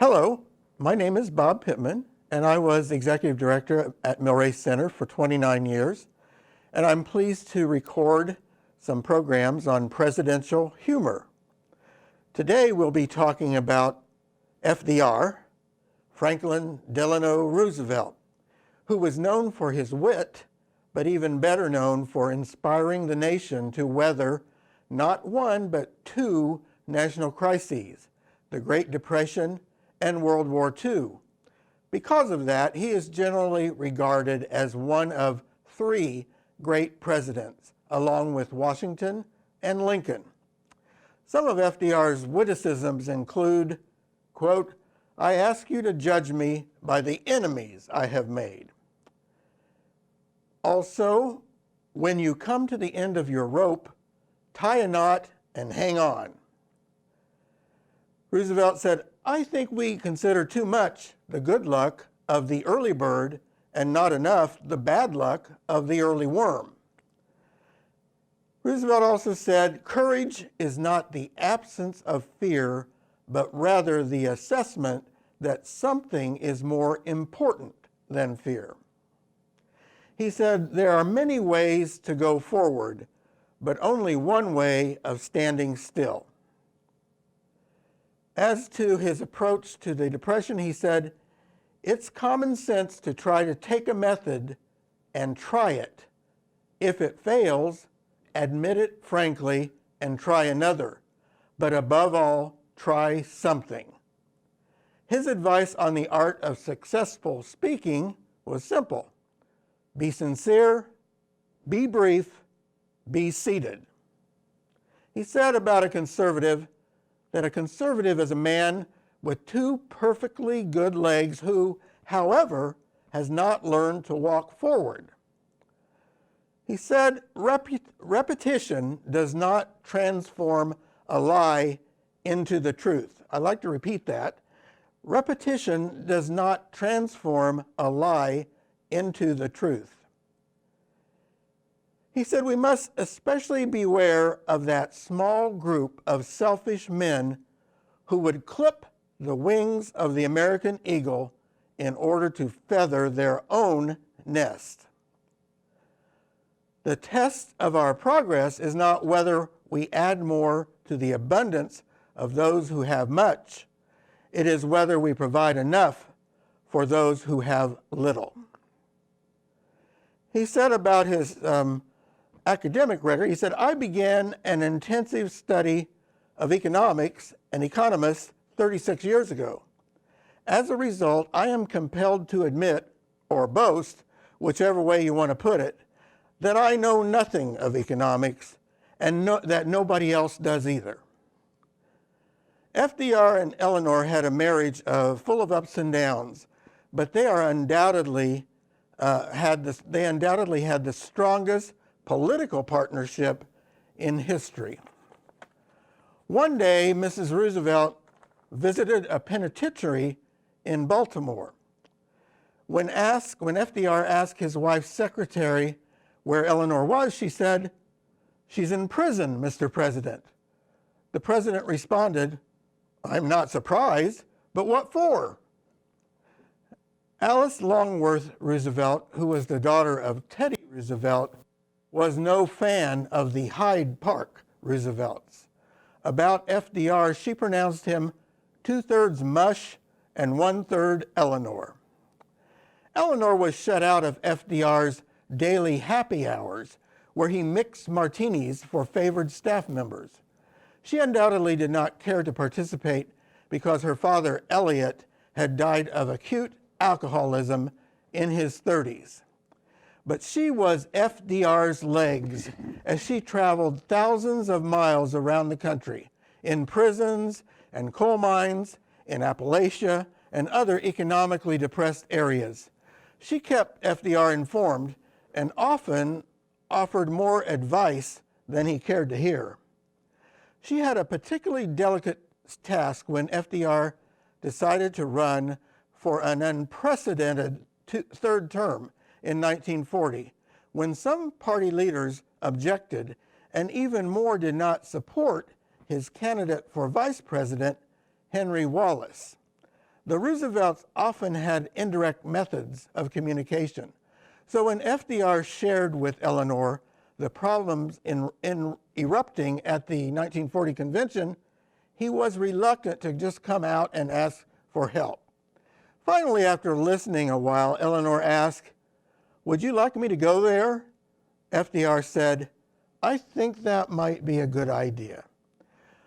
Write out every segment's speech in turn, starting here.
Hello, my name is Bob Pitman, and I was Executive Director at Millrace Center for 29 years, and I'm pleased to record some programs on presidential humor. Today we'll be talking about FDR, Franklin Delano Roosevelt, who was known for his wit, but even better known for inspiring the nation to weather not one but two national crises, the Great Depression and World War II. Because of that, he is generally regarded as one of three great presidents, along with Washington and Lincoln. Some of FDR's witticisms include, quote, "I ask you to judge me by the enemies I have made." Also, when you come to the end of your rope, tie a knot and hang on. Roosevelt said, "I think we consider too much the good luck of the early bird and not enough the bad luck of the early worm." Roosevelt also said, "Courage is not the absence of fear, but rather the assessment that something is more important than fear." He said, "There are many ways to go forward, but only one way of standing still." As to his approach to the Depression, he said, "It's common sense to try to take a method and try it. If it fails, admit it frankly and try another. But above all, try something." His advice on the art of successful speaking was simple. Be sincere, be brief, be seated. He said about a conservative that a conservative is a man with two perfectly good legs who, however, has not learned to walk forward. He said, repetition does not transform a lie into the truth. I'd like to repeat that. Repetition does not transform a lie into the truth. He said we must especially beware of that small group of selfish men who would clip the wings of the American eagle in order to feather their own nest. The test of our progress is not whether we add more to the abundance of those who have much. It is whether we provide enough for those who have little. He said about his academic record, he said, "I began an intensive study of economics and economists 36 years ago. As a result, I am compelled to admit, or boast, whichever way you want to put it, that I know nothing of economics and that nobody else does either." FDR and Eleanor had a marriage full of ups and downs, but they undoubtedly had the strongest political partnership in history. One day, Mrs. Roosevelt visited a penitentiary in Baltimore. When FDR asked his wife's secretary where Eleanor was, she said, "She's in prison, Mr. President." The president responded, "I'm not surprised, but what for?" Alice Longworth Roosevelt, who was the daughter of Teddy Roosevelt, was no fan of the Hyde Park Roosevelts. About FDR, she pronounced him 2/3 mush and 1/3 Eleanor. Eleanor was shut out of FDR's daily happy hours, where he mixed martinis for favored staff members. She undoubtedly did not care to participate because her father, Elliot, had died of acute alcoholism in his 30s. But she was FDR's legs as she traveled thousands of miles around the country, in prisons and coal mines, in Appalachia, and other economically depressed areas. She kept FDR informed and often offered more advice than he cared to hear. She had a particularly delicate task when FDR decided to run for an unprecedented third term in 1940, when some party leaders objected and even more did not support his candidate for vice president, Henry Wallace. The Roosevelts often had indirect methods of communication. So when FDR shared with Eleanor the problems in erupting at the 1940 convention, he was reluctant to just come out and ask for help. Finally, after listening a while, Eleanor asked, "Would you like me to go there?" FDR said, "I think that might be a good idea."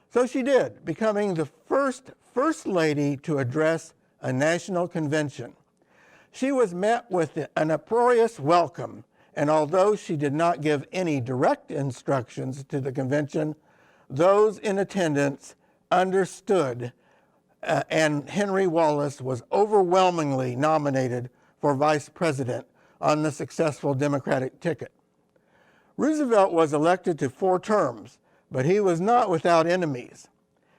So she did, becoming the first lady to address a national convention. She was met with an uproarious welcome, and although she did not give any direct instructions to the convention, those in attendance understood, and Henry Wallace was overwhelmingly nominated for vice president on the successful Democratic ticket. Roosevelt was elected to 4 terms, but he was not without enemies.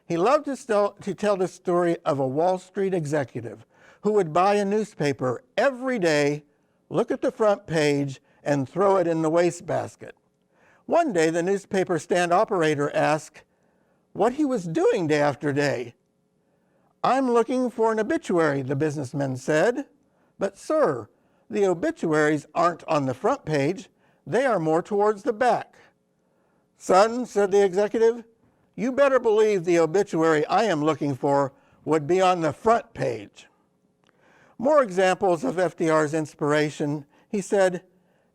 He loved to tell the story of a Wall Street executive who would buy a newspaper every day, look at the front page, and throw it in the wastebasket. One day, the newspaper stand operator asked what he was doing day after day. "I'm looking for an obituary," the businessman said. "But sir, the obituaries aren't on the front page. They are more towards the back." "Son," said the executive, "you better believe the obituary I am looking for would be on the front page." More examples of FDR's inspiration. He said,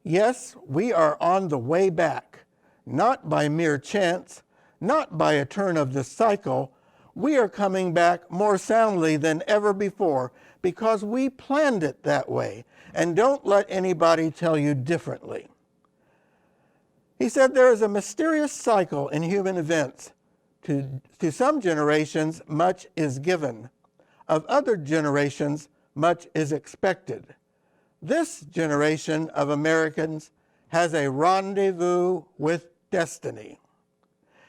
"Yes, we are on the way back, not by mere chance, not by a turn of the cycle. We are coming back more soundly than ever before because we planned it that way, and don't let anybody tell you differently." He said there is a mysterious cycle in human events. To some generations, much is given. Of other generations, much is expected. This generation of Americans has a rendezvous with destiny.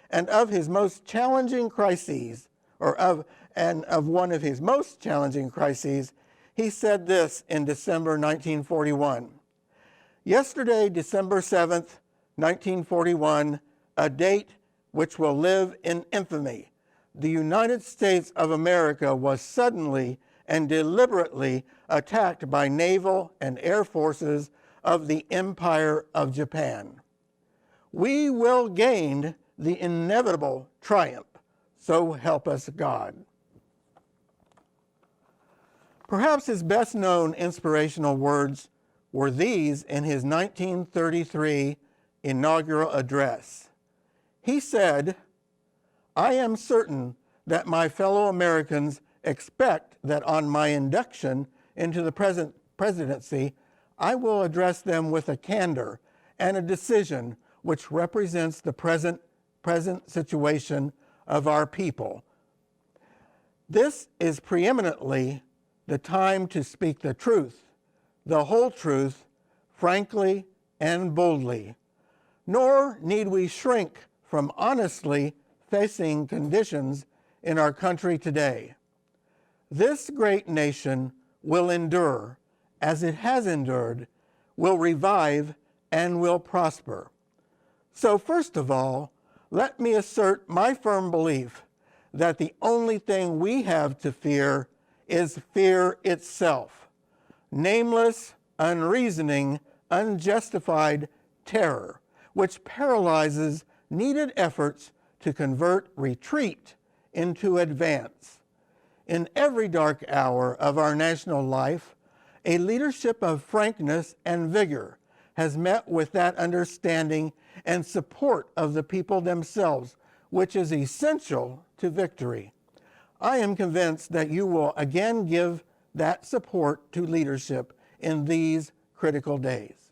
And of his most challenging crises, of one of his most challenging crises, he said this in December 1941. "Yesterday, December 7th, 1941, a date which will live in infamy. The United States of America was suddenly and deliberately attacked by naval and air forces of the Empire of Japan. We will gain the inevitable triumph, so help us God." Perhaps his best known inspirational words were these in his 1933 inaugural address. He said, "I am certain that my fellow Americans expect that on my induction into the presidency, I will address them with a candor and a decision which represents the present situation of our people. This is preeminently the time to speak the truth, the whole truth, frankly and boldly. Nor need we shrink from honestly facing conditions in our country today. This great nation will endure, as it has endured, will revive, and will prosper. So first of all, let me assert my firm belief that the only thing we have to fear is fear itself, nameless, unreasoning, unjustified terror, which paralyzes needed efforts to convert retreat into advance. In every dark hour of our national life, a leadership of frankness and vigor has met with that understanding and support of the people themselves, which is essential to victory. I am convinced that you will again give that support to leadership in these critical days."